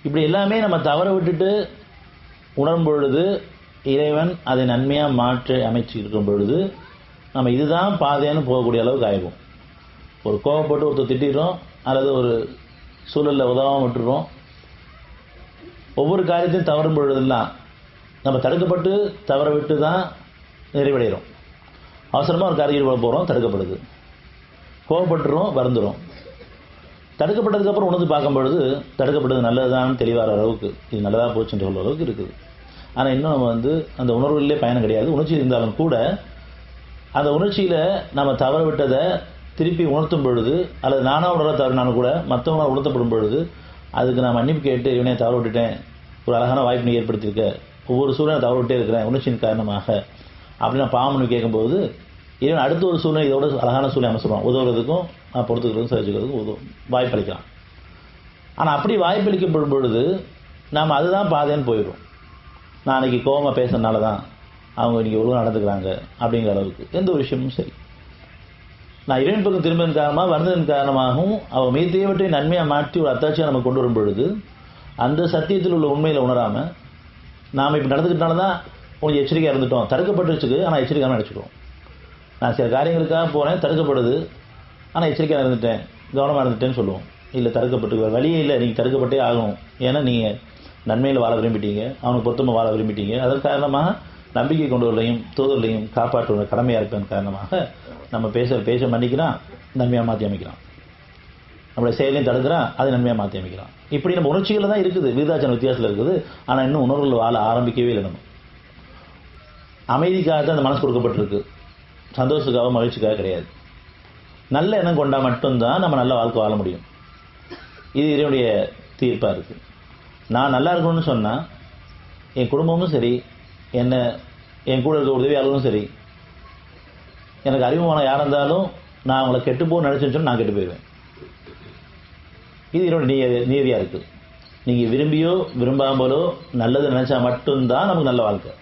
இப்படி எல்லாமே நம்ம தவற விட்டுட்டு உணரும் பொழுது இறைவன் அதை நன்மையாக மாற்றி அமைச்சு இருக்கும் பொழுது நம்ம இதுதான் பாதைன்னு போகக்கூடிய அளவுக்கு ஆயிடும். ஒரு கோவப்பட்டு ஒருத்தர் திட்டிடுறோம், அல்லது ஒரு சூழலில் உதவாமல் விட்டுறோம். ஒவ்வொரு காரியத்தையும் தவறும் பொழுதெல்லாம் நம்ம தடுக்கப்பட்டு தவற விட்டு தான் நிறைவடைகிறோம். அவசரமாக ஒரு காரியம் ஈடுபட போகிறோம், தடுக்கப்படுது. கோவப்பட்டுறோம், வருந்துடும். தடுக்கப்பட்டதுக்கப்புறம் உணர்ந்து பார்க்கும் பொழுது தடுக்கப்பட்டது நல்லதுதான் தெளிவார அளவுக்கு இது நல்லதாக போச்சுன்ற அளவுக்கு இருக்குது. ஆனால் இன்னும் நம்ம அந்த உணர்வுகளிலே பயணம் கிடையாது. உணர்ச்சி இருந்தாலும் கூட அந்த உணர்ச்சியில் நம்ம தவற விட்டதை திருப்பி உணர்த்தும் பொழுது, அல்லது நானாக உணர தவறினாலும் கூட மற்றவங்களால் உணர்த்தப்படும் பொழுது அதுக்கு நான் மன்னிப்பு கேட்டு இவனே தவற விட்டுட்டேன், ஒரு அழகான வாய்ப்பு நீ ஏற்படுத்தியிருக்க, ஒவ்வொரு சூழ்நிலை தவற விட்டே இருக்கிறேன் உணர்ச்சியின் காரணமாக அப்படின்னு நான் பாவம்னு கேட்கும்போது இவன் அடுத்த ஒரு சூழ்நிலை இதோட அழகான சூழ்நிலை அமைச்சிருவான். உதவுறதுக்கும் நான் பொறுத்துக்கிறதுக்கும் சகிச்சுக்கிறதுக்கும் வாய்ப்பளிக்கலாம். ஆனால் அப்படி வாய்ப்பளிக்கப்படும் பொழுது நாம் அதுதான் பாதைன்னு போயிடும். நான் அன்றைக்கி கோபமாக பேசுறதுனால தான் அவங்க இன்றைக்கி ஒழுங்காக நடந்துக்கிறாங்க அப்படிங்கிற அளவுக்கு எந்த ஒரு விஷயமும் சரி. நான் இறைவன் பக்கம் திரும்பியதன் காரணமாக வருந்ததன் காரணமாகவும் அவள் மீத்தையவற்றை நன்மையாக மாற்றி ஒரு அத்தாட்சியாக நம்ம கொண்டு வரும் பொழுது அந்த சத்தியத்தில் உள்ள உண்மையில் உணராமல் நாம் இப்போ நடந்துக்கிட்டனால தான் கொஞ்சம் எச்சரிக்கையாக இருந்துட்டோம், தடுக்கப்பட்டுச்சுக்கு ஆனால் எச்சரிக்கையாக நினச்சிக்கிறோம். நான் சில காரியங்களுக்காக போகிறேன், தடுக்கப்படுது, ஆனால் எச்சரிக்கையாக இருந்துட்டேன், கவனமாக இருந்துட்டேன்னு சொல்லுவோம். இல்லை தடுக்கப்பட்டு வழியே இல்லை, நீங்கள் தடுக்கப்பட்டே ஆகணும். ஏன்னா நீங்கள் நன்மையில் வாழ விரும்பிட்டீங்க, அவனுக்கு பொருத்தமாக வாழ விரும்பிட்டீங்க. அதன் காரணமாக நம்பிக்கை கொண்டவர்களையும் தூதர்களையும் காப்பாற்றுவத கடமையாக இருப்பதன் காரணமாக நம்ம பேச மன்னிக்கிறான், நன்மையாக மாற்றி அமைக்கிறான். நம்மளுடைய செயலையும் தடுக்கிறான், அதை நன்மையாக மாற்றி அமைக்கிறான். இப்படி நம்ம உணர்ச்சிகளில் தான் இருக்குது, விருதாச்சன வித்தியாசத்தில் இருக்குது. ஆனால் இன்னும் உணர்வுகள் வாழ ஆரம்பிக்கவே இல்லை. நம்ம அமைதிக்காக தான் அந்த மனசு கொடுக்கப்பட்டிருக்கு, சந்தோஷத்துக்காக மகிழ்ச்சிக்காக கிடையாது. நல்ல எண்ணம் கொண்டா மட்டும்தான் நம்ம நல்ல வாழ்க்கை வாழ முடியும். இது இறைவனுடைய தீர்ப்பாக இருக்குது. நான் நல்லா இருக்கணும்னு சொன்னால் என் குடும்பமும் சரி, என் கூட இருக்க உதவியாளர்களும் சரி, எனக்கு அறிமுகமான யாராக இருந்தாலும் நான் அவங்கள கெட்டு போக நினச்சேன்னு சொன்னால் நான் கெட்டு போயிடுவேன். இது இறைவனுடைய நீதியாக இருக்குது. நீங்கள் விரும்பியோ விரும்பாமலோ நல்லது நினச்சா மட்டும்தான் நமக்கு நல்ல வாழ்க்கை.